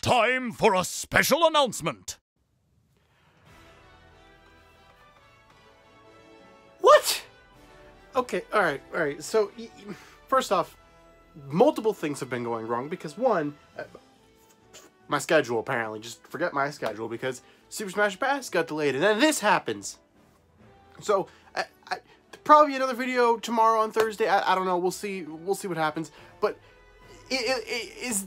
time for a special announcement. What? Okay, alright. So, first off, multiple things have been going wrong because, one, my schedule apparently. Just forget my schedule because Super Smash Bros. Got delayed and then this happens. So, probably another video tomorrow on Thursday. I don't know. We'll see what happens. But it is...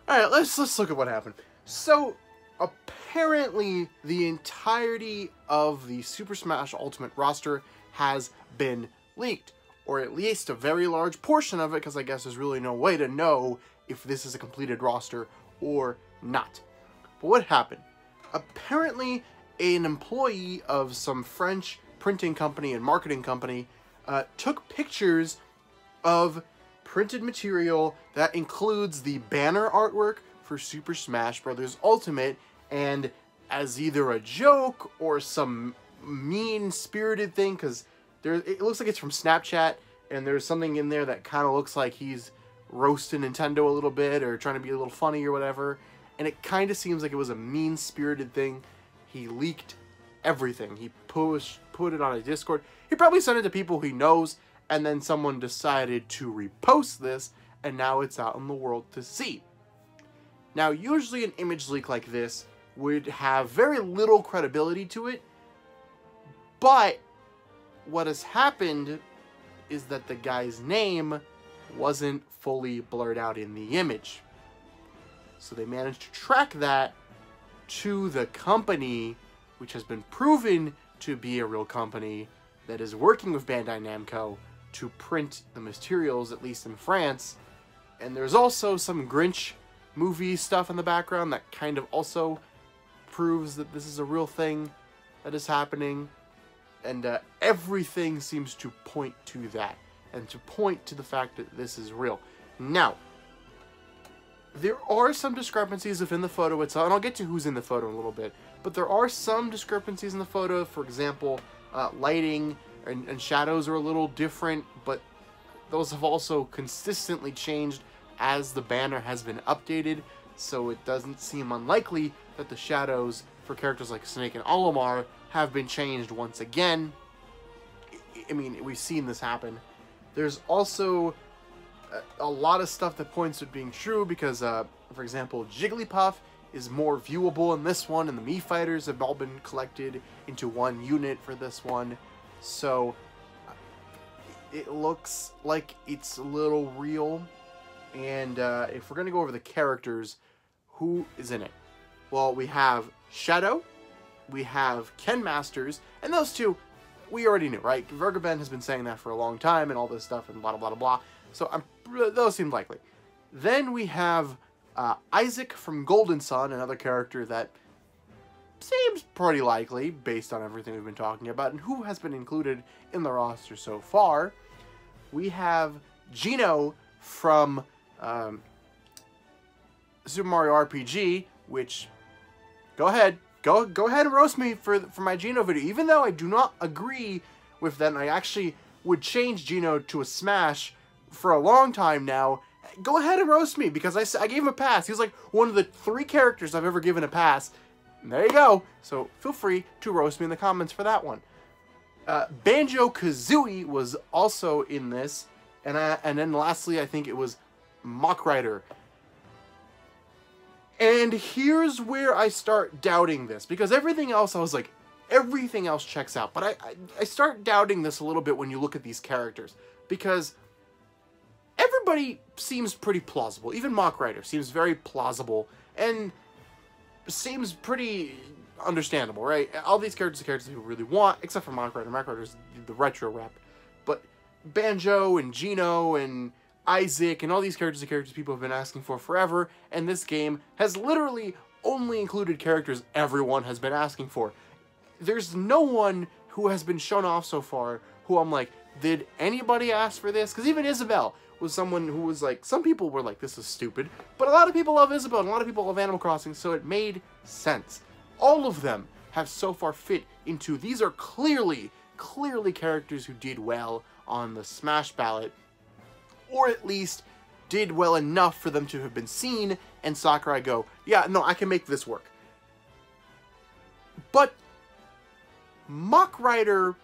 Alright, let's look at what happened. So, apparently, the entirety of the Super Smash Ultimate roster has been leaked. Or at least a very large portion of it, because I guess there's really no way to know if this is a completed roster or not. But what happened? Apparently, an employee of some French printing company and marketing company took pictures of printed material that includes the banner artwork for Super Smash Bros. Ultimate, and as either a joke or some mean-spirited thing, because it looks like it's from Snapchat, and there's something in there that kind of looks like he's roasting Nintendo a little bit, or trying to be a little funny or whatever, and it kind of seems like it was a mean-spirited thing. He leaked everything. He put it on a Discord. He probably sent it to people he knows, and then someone decided to repost this, and now it's out in the world to see. Now, usually an image leak like this would have very little credibility to it, but what has happened is that the guy's name wasn't fully blurred out in the image. So they managed to track that to the company, which has been proven to be a real company that is working with Bandai Namco to print the materials, at least in France. And there's also some Grinch movie stuff in the background that kind of also proves that this is a real thing that is happening. And everything seems to point to that, and to point to the fact that this is real. Now, there are some discrepancies within the photo itself, and I'll get to who's in the photo in a little bit, but there are some discrepancies in the photo. For example, lighting and shadows are a little different, but those have also consistently changed as the banner has been updated, so it doesn't seem unlikely that the shadows for characters like Snake and Olimar have been changed once again. I mean, we've seen this happen. There's also a lot of stuff that points to it being true because, for example, Jigglypuff is more viewable in this one, and the Mii Fighters have all been collected into one unit for this one. So, it looks like it's a little real. And if we're going to go over the characters, who is in it? Well, we have Shadow, we have Ken Masters, and those two, we already knew, right? Vergaben has been saying that for a long time and all this stuff and blah, blah, blah, blah. So those seem likely. Then we have Isaac from Golden Sun, another character that seems pretty likely based on everything we've been talking about and who has been included in the roster so far. We have Gino from Super Mario RPG, which, go ahead and roast me for my Gino video. Even though I do not agree with that, and I actually would change Gino to a Smash for a long time now, go ahead and roast me, because I gave him a pass. He was like one of the 3 characters I've ever given a pass. And there you go. So feel free to roast me in the comments for that one. Banjo-Kazooie was also in this, and then lastly, I think it was Mach Rider. And here's where I start doubting this, because everything else, I was like, everything else checks out. But I start doubting this a little bit when you look at these characters, because everybody seems pretty plausible. Even Mach Rider seems very plausible, and seems pretty understandable, right? All these characters are characters people really want, except for Mach Rider. Mach Rider's the retro rep. But Banjo and Gino and Isaac and all these characters are characters people have been asking for forever, and this game has literally only included characters everyone has been asking for. There's no one who has been shown off so far who I'm like, did anybody ask for this? Because even Isabelle was someone who was like, some people were like, this is stupid, but a lot of people love Isabelle and a lot of people love Animal Crossing, so it made sense. All of them have so far fit into, these are clearly characters who did well on the Smash ballot, or at least did well enough for them to have been seen, and Sakurai go, yeah, no, I can make this work. But Mock Rider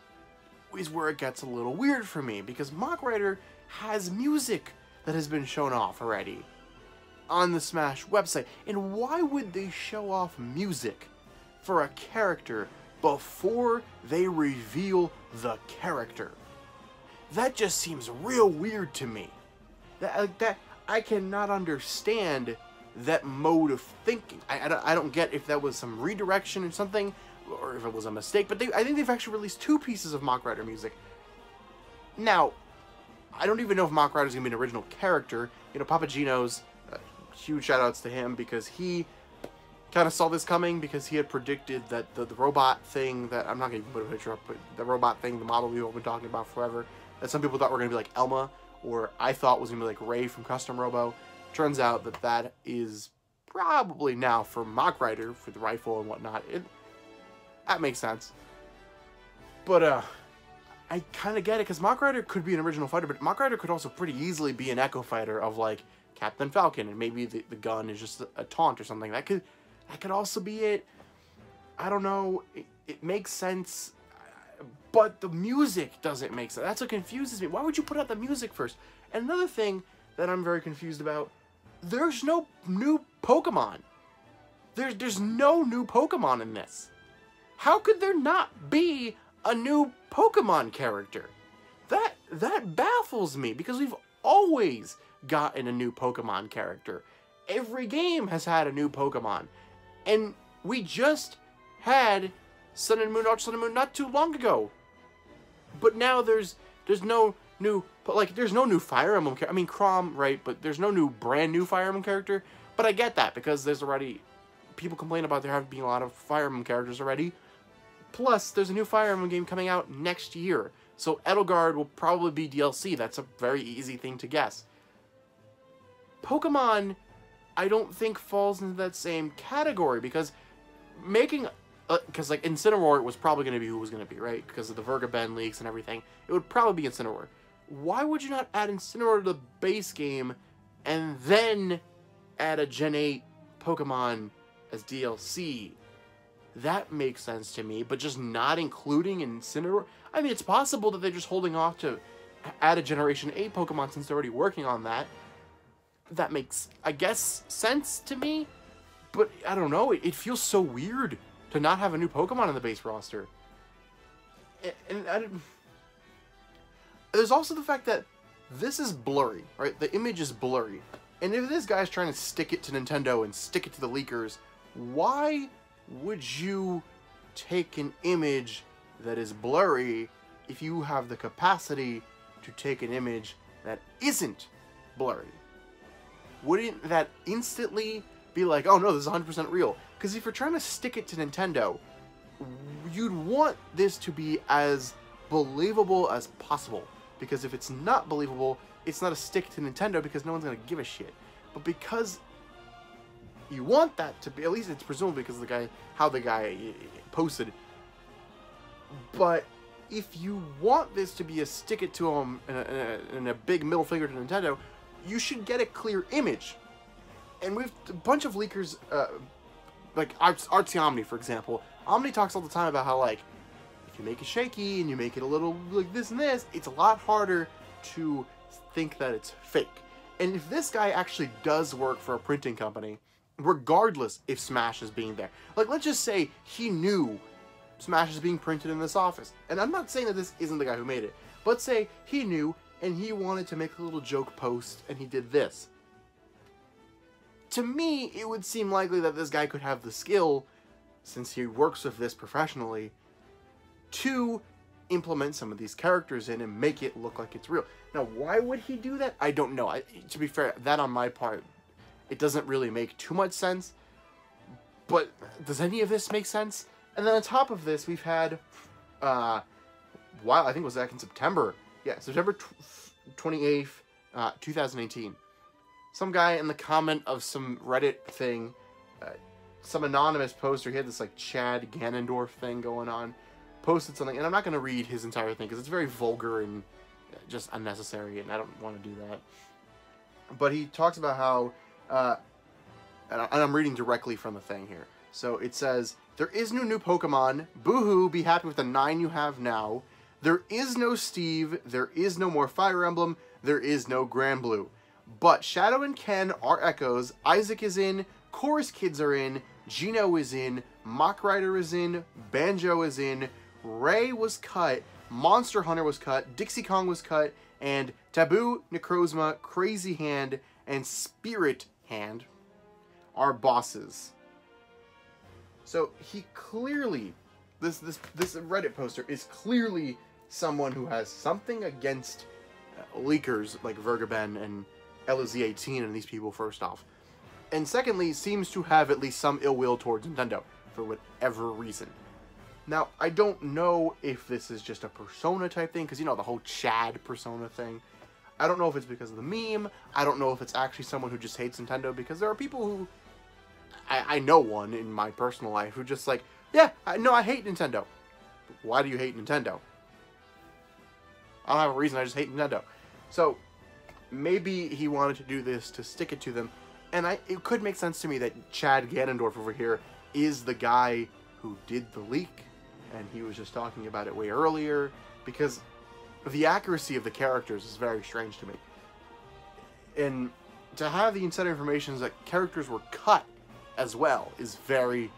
is where it gets a little weird for me, because Mock Rider has music that has been shown off already on the Smash website. And why would they show off music for a character before they reveal the character? That just seems real weird to me. That I cannot understand that mode of thinking. I don't get if that was some redirection or something, or if it was a mistake, but I think they've actually released 2 pieces of Mock Rider music. Now, I don't even know if Mock Rider's going to be an original character. You know, Papagino's, huge shoutouts to him, because he kind of saw this coming, because he had predicted that the robot thing that, I'm not going to even put a picture up, but the robot thing, the model we've all been talking about forever, that some people thought were going to be like Elma, or I thought was going to be like Ray from Custom Robo. Turns out that that is probably now for Mock Rider, for the rifle and whatnot. That makes sense. But, I kind of get it, because Mock Rider could be an original fighter, but Mock Rider could also pretty easily be an Echo Fighter of, like, Captain Falcon, and maybe the gun is just a taunt or something. That could also be it. I don't know. It makes sense, but the music doesn't make sense. That's what confuses me. Why would you put out the music first? And another thing that I'm very confused about, there's no new Pokemon. There's no new Pokemon in this. How could there not be a new Pokemon character? That baffles me, because we've always gotten a new Pokemon character. Every game has had a new Pokemon. And we just had Sun and Moon, Arch Sun and Moon not too long ago. But now there's no new, like, there's no new Fire Emblem character. I mean, Chrom, right, but there's no new, brand new Fire Emblem character. But I get that, because there's already, people complain about there having been a lot of Fire Emblem characters already. Plus, there's a new Fire Emblem game coming out next year. So Edelgard will probably be DLC. That's a very easy thing to guess. Pokemon, I don't think falls into that same category, because making, because like Incineroar was probably going to be who it was going to be, right? Because of the Vergaben leaks and everything. It would probably be Incineroar. Why would you not add Incineroar to the base game and then add a Gen 8 Pokemon as DLC? That makes sense to me, but just not including Incineroar? I mean, it's possible that they're just holding off to add a Generation 8 Pokemon since they're already working on that. That makes, I guess, sense to me, but I don't know. It feels so weird to not have a new Pokemon in the base roster. And there's also the fact that this is blurry, right? The image is blurry. And if this guy's trying to stick it to Nintendo and stick it to the leakers, why would you take an image that is blurry if you have the capacity to take an image that isn't blurry? Wouldn't that instantly be like, oh no, this is 100% real? Because if you're trying to stick it to Nintendo, you'd want this to be as believable as possible. Because if it's not believable, it's not a stick to Nintendo, because no one's going to give a shit. But because you want that to be, at least it's presumably because of how the guy posted. But if you want this to be a stick it to him and a big middle finger to Nintendo, you should get a clear image. And we've a bunch of leakers, like Artsy Omni, for example. Omni talks all the time about how, like, if you make it shaky and you make it a little like this and this, it's a lot harder to think that it's fake. And if this guy actually does work for a printing company, regardless if Smash is being there, like, let's just say he knew Smash is being printed in this office, and I'm not saying that this isn't the guy who made it, but let's say he knew and he wanted to make a little joke post and he did this. To me, it would seem likely that this guy could have the skill, since he works with this professionally, to implement some of these characters in and make it look like it's real. Now, why would he do that? I don't know. To be fair, that on my part, it doesn't really make too much sense. But does any of this make sense? And then on top of this, we've had, I think it was back in September. Yeah, September 28th, 2018. Some guy in the comment of some Reddit thing, some anonymous poster, he had this like Chad Ganondorf thing going on, posted something, and I'm not going to read his entire thing because it's very vulgar and just unnecessary, and I don't want to do But he talks about how, and I'm reading directly from the thing here. So it says, there is no new Pokemon. Boo-hoo, be happy with the 9 you have now. There is no Steve. There is no more Fire Emblem. There is no Granblue. But Shadow and Ken are Echoes. Isaac is in. Chorus Kids are in. Gino is in. Mach Rider is in. Banjo is in. Ray was cut. Monster Hunter was cut. Dixie Kong was cut. And Taboo, Necrozma, Crazy Hand, and Spirit Hand are bosses. So he clearly, this Reddit poster is clearly someone who has something against leakers like Vergaben and LZ18 and these people, first off. And secondly, seems to have at least some ill will towards Nintendo for whatever reason. Now, I don't know if this is just a Persona type thing, because you know, the whole Chad Persona thing. I don't know if it's because of the meme. I don't know if it's actually someone who just hates Nintendo, because there are people who, I know one in my personal life who just like, yeah, I hate Nintendo. Why do you hate Nintendo? I don't have a reason, I just hate Nintendo. So, maybe he wanted to do this to stick it to them. And it could make sense to me that Chad Ganondorf over here is the guy who did the leak. And he was just talking about it way earlier. Because the accuracy of the characters is very strange to me. And to have the insider information that characters were cut as well is very,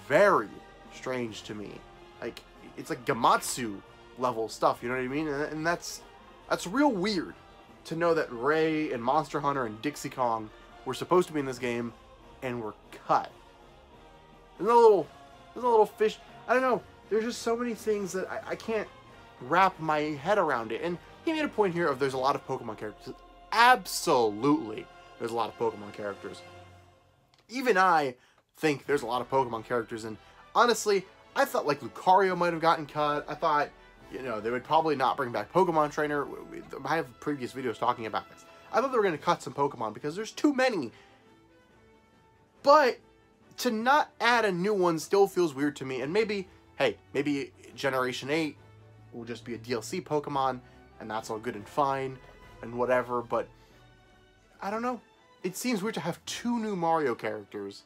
very strange to me. Like, it's like Gamatsu level stuff, you know what I mean? And that's real weird to know that Ray and Monster Hunter and Dixie Kong were supposed to be in this game and were cut. There's a little fish. I don't know. There's just so many things that I can't wrap my head around it. And he made a point here of there's a lot of Pokemon characters. Absolutely, there's a lot of Pokemon characters. Even I think there's a lot of Pokemon characters, and honestly, I thought like Lucario might have gotten cut. I thought, you know, they would probably not bring back Pokemon Trainer. I have previous videos talking about this. I thought they were going to cut some Pokemon because there's too many. But to not add a new one still feels weird to me. And maybe, hey, maybe Generation 8 will just be a DLC Pokemon, and that's all good and fine and whatever. But I don't know. It seems weird to have 2 new Mario characters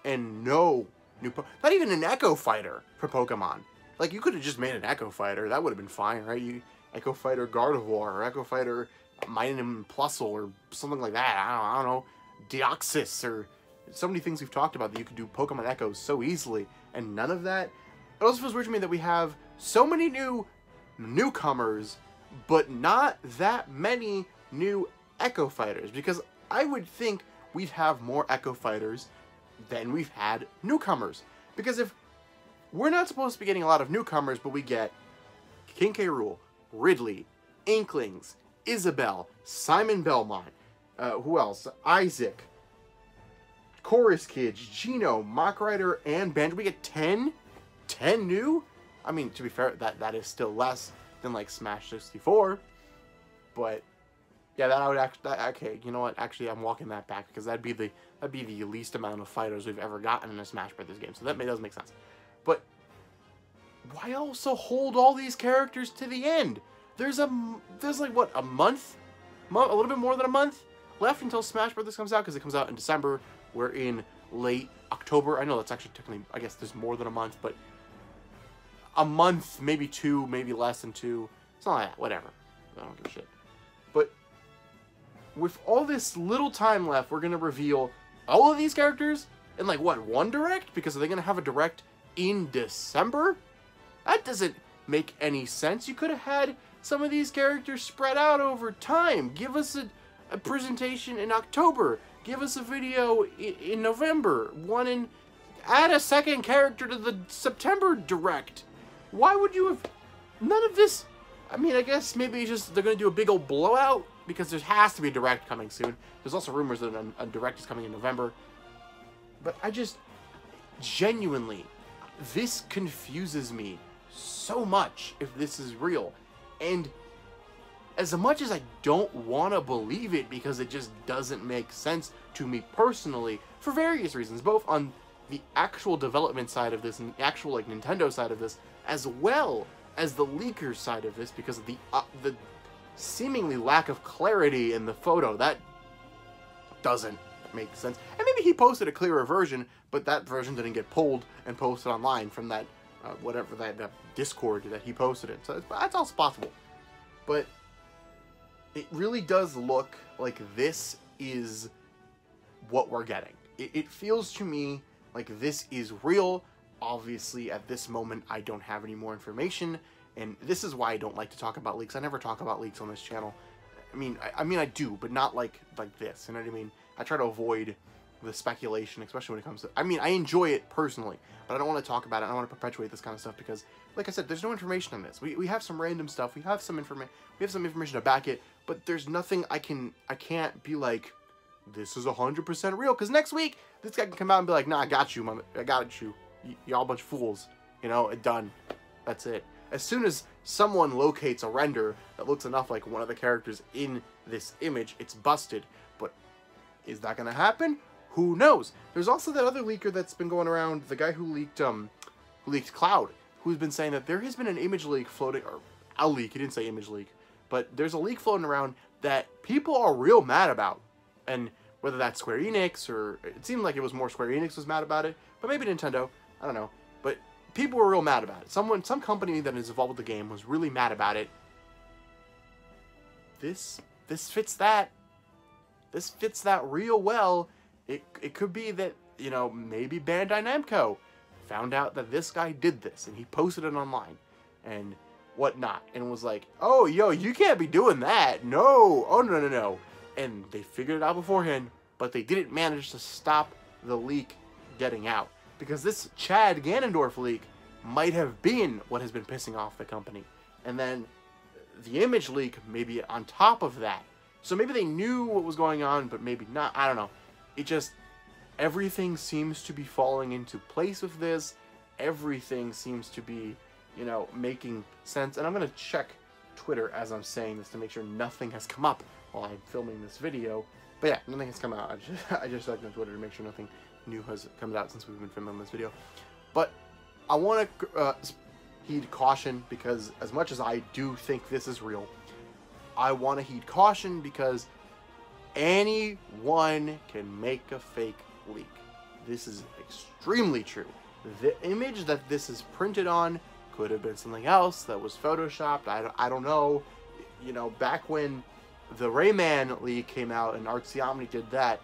and no new not even an Echo Fighter for Pokemon. Like, you could have just made an Echo Fighter. That would have been fine, right? Echo Fighter Gardevoir or Echo Fighter Minun Plusle or something like that. I don't know. Deoxys or so many things we've talked about that you could do Pokemon Echoes so easily, and none of that. It also feels weird to me that we have so many new newcomers, but not that many new Echo Fighters, because I would think we'd have more Echo Fighters than we've had newcomers. Because if we're not supposed to be getting a lot of newcomers, but we get King K. Rool, Ridley, Inklings, Isabelle, Simon Belmont, who else? Isaac, Chorus Kids, Gino, Mach Rider, and Banjo. We get 10 new? I mean, to be fair, that is still less than like Smash 64, but yeah, that I would actually, okay, you know what, actually I'm walking that back, because that'd be the least amount of fighters we've ever gotten in a Smash Bros. Game, so that does make sense. But why also hold all these characters to the end? There's like, what, a month? A little bit more than a month left until Smash Bros. Comes out, because it comes out in December. We're in late October. I know that's actually technically, I guess there's more than a month, but a month, maybe 2, maybe less than 2. It's not like that, whatever. I don't give a shit. But with all this little time left, we're going to reveal all of these characters in, like, what, one direct? Because are they going to have a direct in December? That doesn't make any sense. You could have had some of these characters spread out over time. Give us a presentation in October. Give us a video in November. Add a second character to the September direct. Why would you have... None of this... I mean, I guess maybe it's just they're going to do a big old blowout, because there has to be a direct coming soon. There's also rumors that a direct is coming in November. But I just... Genuinely, this confuses me so much if this is real. And as much as I don't want to believe it, because it just doesn't make sense to me personally, for various reasons, both on the actual development side of this and the actual, like, Nintendo side of this, as well as the leaker side of this, because of the seemingly lack of clarity in the photo. That doesn't make sense. And maybe he posted a clearer version, but that version didn't get pulled and posted online from that, whatever, that Discord that he posted it. So that's also possible. But it really does look like this is what we're getting. It feels to me like this is real. Obviously, at this moment, I don't have any more information, and this is why I don't like to talk about leaks. I never talk about leaks on this channel. I mean, I do, but not like this. You know what I mean? I try to avoid the speculation, especially when it comes to... I mean, I enjoy it personally, but I don't want to talk about it. I don't want to perpetuate this kind of stuff because, like I said, there's no information on this. We have some random stuff. We have some information to back it, but there's nothing I can't be like, this is 100% real, because next week, this guy can come out and be like, nah, I got you, I got you. Y'all a bunch of fools. You know, done. That's it. As soon as someone locates a render that looks enough like one of the characters in this image, it's busted. But is that going to happen? Who knows? There's also that other leaker that's been going around, the guy who leaked Cloud, who's been saying that there has been an image leak floating, or a leak, he didn't say image leak, but there's a leak floating around that people are real mad about. And whether that's Square Enix, or it seemed like it was more Square Enix was mad about it, but maybe Nintendo, I don't know. But people were real mad about it. Some company that is involved with the game was really mad about it. This fits that. This fits that real well. It could be that, you know, maybe Bandai Namco found out that this guy did this and he posted it online and whatnot and was like, oh, yo, you can't be doing that. No. Oh, no, no, no. And they figured it out beforehand, but they didn't manage to stop the leak getting out. Because this Chad Ganondorf leak might have been what has been pissing off the company. And then the image leak maybe on top of that. So maybe they knew what was going on, but maybe not. I don't know. It just, everything seems to be falling into place with this. Everything seems to be, you know, making sense. And I'm going to check Twitter as I'm saying this to make sure nothing has come up while I'm filming this video. But yeah, nothing has come out. I just checked on Twitter to make sure nothing new has come out since we've been filming this video. But I want to heed caution, because as much as I do think this is real, I want to heed caution because anyone can make a fake leak. This is extremely true. The image that this is printed on could have been something else that was photoshopped. I don't know. You know, back when the Rayman leak came out and Artsiomni did that,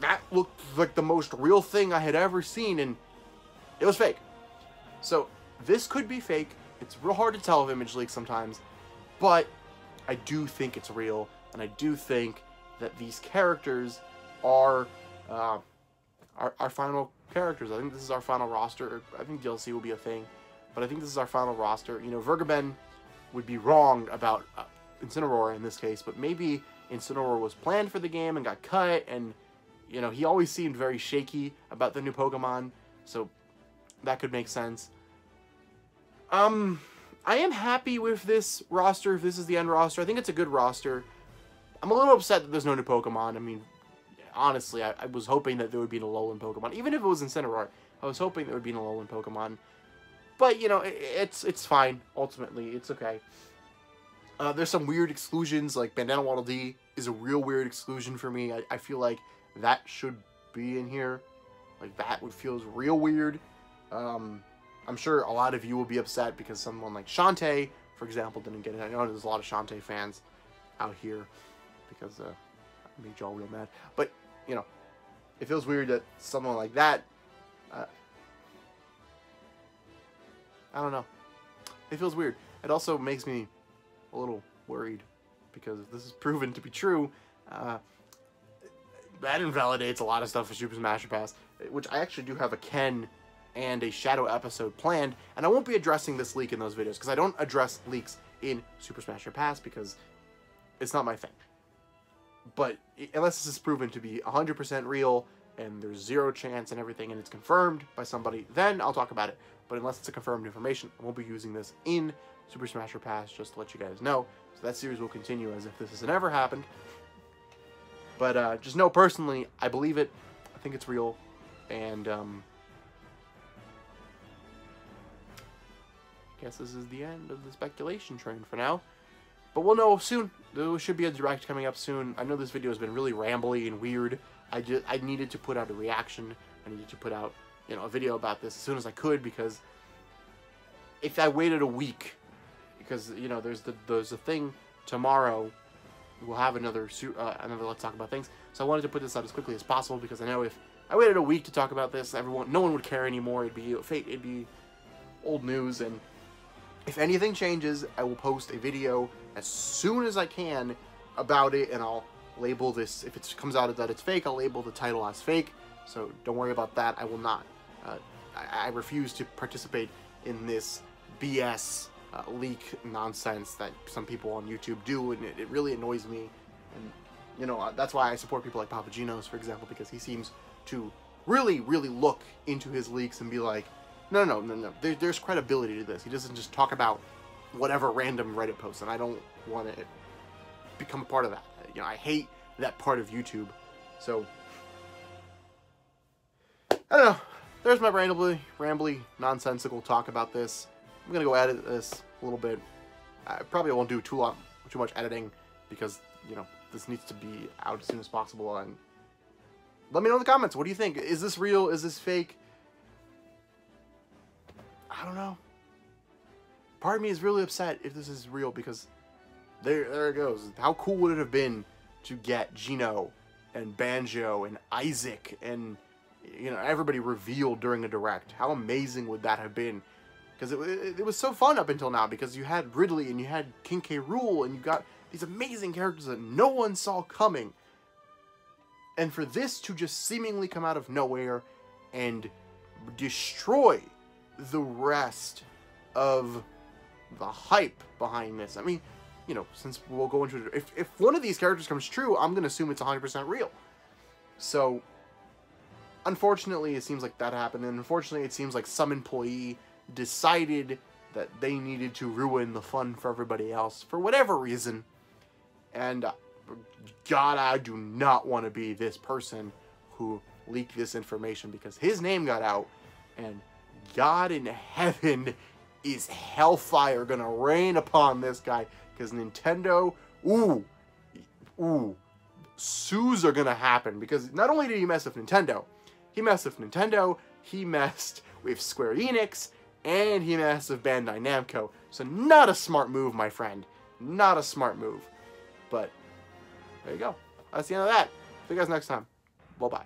that looked like the most real thing I had ever seen, and it was fake. So this could be fake. It's real hard to tell with image leaks sometimes, but I do think it's real, and I do think that these characters are our final characters. I think this is our final roster. I think DLC will be a thing, but I think this is our final roster. You know, Vergaben would be wrong about Incineroar in this case, but maybe Incineroar was planned for the game and got cut, and you know, he always seemed very shaky about the new Pokemon, so that could make sense. I am happy with this roster, if this is the end roster. I think it's a good roster. I'm a little upset that there's no new Pokemon. I mean, honestly, I was hoping that there would be an Alolan Pokemon. Even if it was Incineroar, I was hoping there would be an Alolan Pokemon. But, you know, it's fine. Ultimately, it's okay. There's some weird exclusions, like Bandana Waddle Dee is a real weird exclusion for me. I feel like that should be in here. Like, that feels real weird. I'm sure a lot of you will be upset because someone like Shantae, for example, didn't get it. I know there's a lot of Shantae fans out here because I made y'all real mad. But, you know, it feels weird that someone like that, I don't know. It feels weird. It also makes me a little worried because if this is proven to be true, that invalidates a lot of stuff for Super Smash Bros. Which I actually do have a Ken and a Shadow episode planned, and I won't be addressing this leak in those videos because I don't address leaks in Super Smash Bros. Because it's not my thing. But unless this is proven to be 100% real and there's zero chance and everything and it's confirmed by somebody, then I'll talk about it. But unless it's a confirmed information, I won't be using this in Super Smash Bros. Just to let you guys know. So that series will continue as if this has never happened. But just know personally, I believe it. I think it's real. And I guess this is the end of the speculation train for now. But we'll know soon. There should be a direct coming up soon. I know this video has been really rambly and weird. I needed to put out a reaction. I needed to put out, you know, a video about this as soon as I could, because if I waited a week, because, you know, there's a thing tomorrow, we'll have another Let's Talk About Things. So I wanted to put this out as quickly as possible, because I know if I waited a week to talk about this, no one would care anymore. It'd be old news. And if anything changes, I will post a video as soon as I can about it, and I'll label this, if it comes out that it's fake, I'll label the title as fake. So don't worry about that. I will not. I refuse to participate in this BS leak nonsense that some people on YouTube do, and it really annoys me. And, you know, that's why I support people like Papagenos, for example, because he seems to really, really look into his leaks and be like, no. There's credibility to this. He doesn't just talk about whatever random Reddit post, and I don't want to become a part of that. You know, I hate that part of YouTube. So, I don't know. There's my rambly, nonsensical talk about this. I'm gonna go edit this a little bit. I probably won't do too much editing, because, you know, this needs to be out as soon as possible. And let me know in the comments. What do you think? Is this real? Is this fake? I don't know. Part of me is really upset if this is real, because there it goes. How cool would it have been to get Gino and Banjo and Isaac and, you know, everybody revealed during a direct? How amazing would that have been? Because it was so fun up until now, because you had Ridley and you had King K. Rool, and you got these amazing characters that no one saw coming. And for this to just seemingly come out of nowhere and destroy the rest of the hype behind this. I mean, you know, since we'll go into it, if one of these characters comes true, I'm going to assume it's 100% real. So, unfortunately, it seems like that happened, and unfortunately, it seems like some employee decided that they needed to ruin the fun for everybody else for whatever reason. And God, I do not want to be this person who leaked this information, because his name got out, and God in heaven, is hellfire gonna rain upon this guy, because Nintendo, sues are gonna happen, because not only did he mess with Nintendo, he messed with Square Enix, and he messed with Bandai Namco. So not a smart move, my friend. Not a smart move. But there you go. That's the end of that. See you guys next time. Bye-bye.